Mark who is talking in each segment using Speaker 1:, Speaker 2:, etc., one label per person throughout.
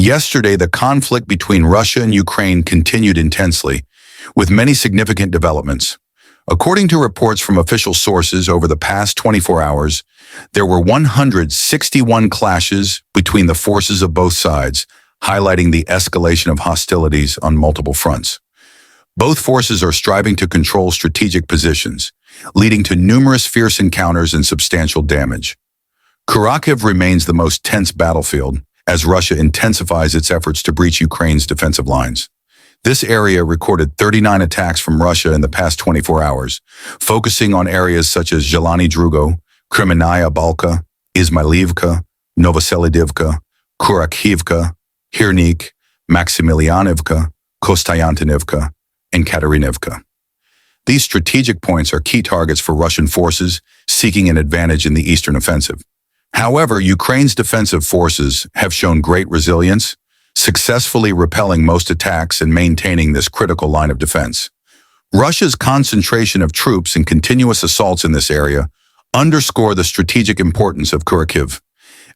Speaker 1: Yesterday, the conflict between Russia and Ukraine continued intensely, with many significant developments. According to reports from official sources over the past 24 hours, there were 161 clashes between the forces of both sides, highlighting the escalation of hostilities on multiple fronts. Both forces are striving to control strategic positions, leading to numerous fierce encounters and substantial damage. Kharkiv remains the most tense battlefield, as Russia intensifies its efforts to breach Ukraine's defensive lines. This area recorded 39 attacks from Russia in the past 24 hours, focusing on areas such as Zhelany Drugo, Kremenaya Balka, Izmailivka, Novoselidivka, Kurakhivka, Hirnik, Maximilianivka, Kostayantinivka, and Katerinivka. These strategic points are key targets for Russian forces seeking an advantage in the eastern offensive. However, Ukraine's defensive forces have shown great resilience, successfully repelling most attacks and maintaining this critical line of defense. Russia's concentration of troops and continuous assaults in this area underscore the strategic importance of Kharkiv,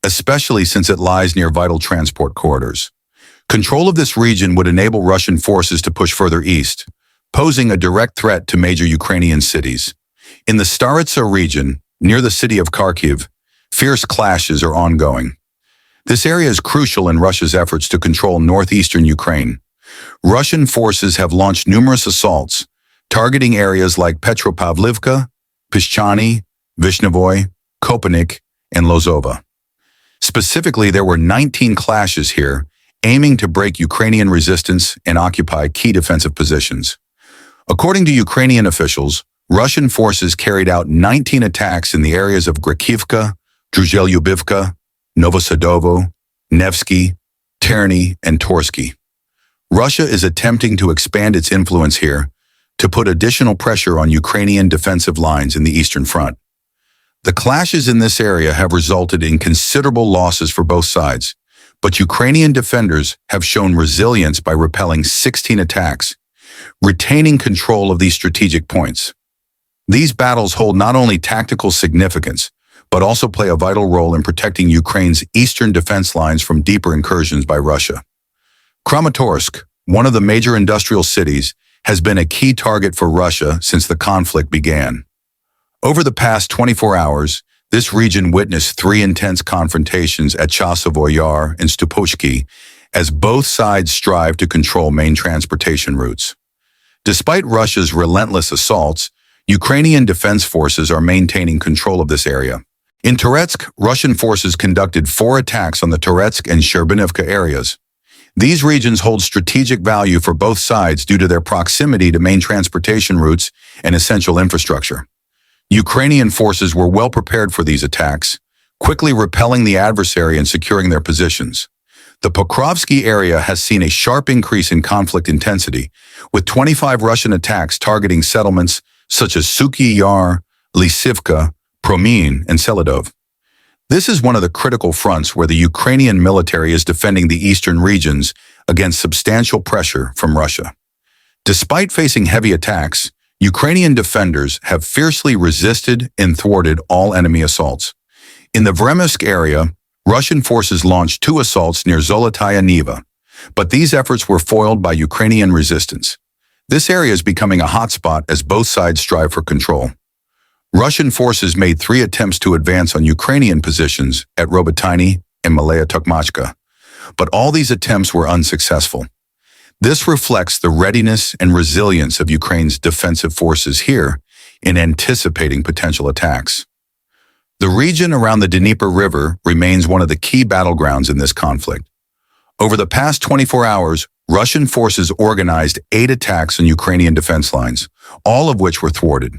Speaker 1: especially since it lies near vital transport corridors. Control of this region would enable Russian forces to push further east, posing a direct threat to major Ukrainian cities. In the Staritsa region, near the city of Kharkiv, fierce clashes are ongoing. This area is crucial in Russia's efforts to control northeastern Ukraine. Russian forces have launched numerous assaults, targeting areas like Petropavlivka, Pishchany, Vishnevoy, Kopanik, and Lozova. Specifically, there were 19 clashes here, aiming to break Ukrainian resistance and occupy key defensive positions. According to Ukrainian officials, Russian forces carried out 19 attacks in the areas of Grekivka, Druzhelyubivka, Novosadovo, Nevsky, Terny, and Torsky. Russia is attempting to expand its influence here to put additional pressure on Ukrainian defensive lines in the Eastern Front. The clashes in this area have resulted in considerable losses for both sides, but Ukrainian defenders have shown resilience by repelling 16 attacks, retaining control of these strategic points. These battles hold not only tactical significance, but also play a vital role in protecting Ukraine's eastern defense lines from deeper incursions by Russia. Kramatorsk, one of the major industrial cities, has been a key target for Russia since the conflict began. Over the past 24 hours, this region witnessed 3 intense confrontations at Chasovoy Yar and Stupochki, as both sides strive to control main transportation routes. Despite Russia's relentless assaults, Ukrainian defense forces are maintaining control of this area. In Toretsk, Russian forces conducted 4 attacks on the Toretsk and Sherbinivka areas. These regions hold strategic value for both sides due to their proximity to main transportation routes and essential infrastructure. Ukrainian forces were well prepared for these attacks, quickly repelling the adversary and securing their positions. The Pokrovsky area has seen a sharp increase in conflict intensity, with 25 Russian attacks targeting settlements such as Suky Yar, Lysivka, Promin, and Selidov. This is one of the critical fronts where the Ukrainian military is defending the eastern regions against substantial pressure from Russia. Despite facing heavy attacks, Ukrainian defenders have fiercely resisted and thwarted all enemy assaults. In the Vremysk area, Russian forces launched 2 assaults near Zolotaya Niva, but these efforts were foiled by Ukrainian resistance. This area is becoming a hotspot as both sides strive for control. Russian forces made 3 attempts to advance on Ukrainian positions at Robotyny and Malaya Tokmachka, but all these attempts were unsuccessful. This reflects the readiness and resilience of Ukraine's defensive forces here in anticipating potential attacks. The region around the Dnieper River remains one of the key battlegrounds in this conflict. Over the past 24 hours, Russian forces organized 8 attacks on Ukrainian defense lines, all of which were thwarted.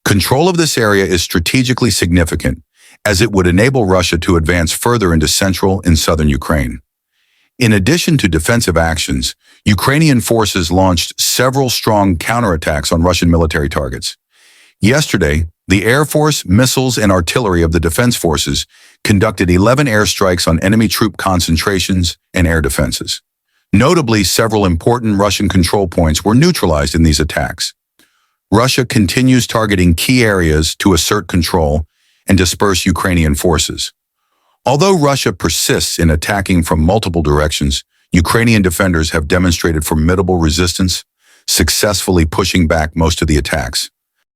Speaker 1: Control of this area is strategically significant, as it would enable Russia to advance further into central and southern Ukraine. In addition to defensive actions, Ukrainian forces launched several strong counterattacks on Russian military targets. Yesterday, the Air Force, missiles, and artillery of the defense forces conducted 11 airstrikes on enemy troop concentrations and air defenses. Notably, several important Russian control points were neutralized in these attacks. Russia continues targeting key areas to assert control and disperse Ukrainian forces. Although Russia persists in attacking from multiple directions, Ukrainian defenders have demonstrated formidable resistance, successfully pushing back most of the attacks.